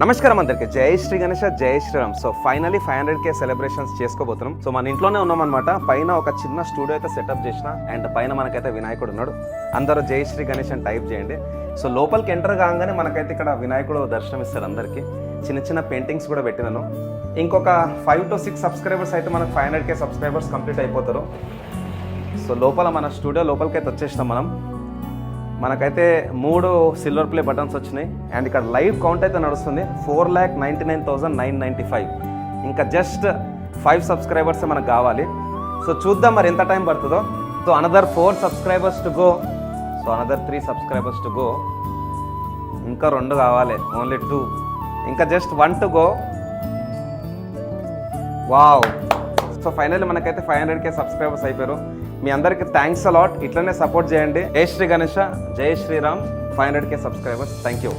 నమస్కారం అందరికి. జై శ్రీ గణేష, జై Shriram. So finally 500K celebrations చేసుకోబోతున్నాం. సో మన ఇంట్లోనే ఉన్నామన్నమాట. పైన ఒక చిన్న స్టూడియో అయితే సెటప్ చేసిన అండ్ పైన మనకైతే వినాయకుడు ఉన్నాడు. అందరూ జై శ్రీ గణేష్ అని టైప్ చేయండి. సో లోపలికి ఎంటర్ కాగానే మనకైతే ఇక్కడ వినాయకుడు దర్శనం ఇస్తాడు అందరికీ. చిన్న చిన్న పెయింటింగ్స్ కూడా పెట్టినాను. ఇంకొక 5 to 6 సబ్స్క్రైబర్స్ అయితే మనకు 500K సబ్స్క్రైబర్స్ కంప్లీట్ అయిపోతారు. సో లోపల మన స్టూడియో లోపలికి అయితే వచ్చేసినాం మనం. మనకైతే 3 సిల్వర్ ప్లే బటన్స్ వచ్చినాయి అండ్ ఇక్కడ లైవ్ కౌంట్ అయితే నడుస్తుంది 4,99,995. ఇంకా జస్ట్ 5 సబ్స్క్రైబర్స్ మనకు కావాలి. సో చూద్దాం మరి ఎంత టైం పడుతుందో. So another 4 subscribers to go. So another 3 subscribers to go. ఇంకా 2 కావాలి, ఓన్లీ 2. ఇంకా just 1 to go. Wow. So finally మనకైతే 500K సబ్స్క్రైబర్స్ అయిపోయారు. మీ అందరికీ థ్యాంక్స్ అలాట్. ఇట్లనే సపోర్ట్ చేయండి. జై శ్రీ గణేష, జై Sriram. 500K subscribers. Thank you.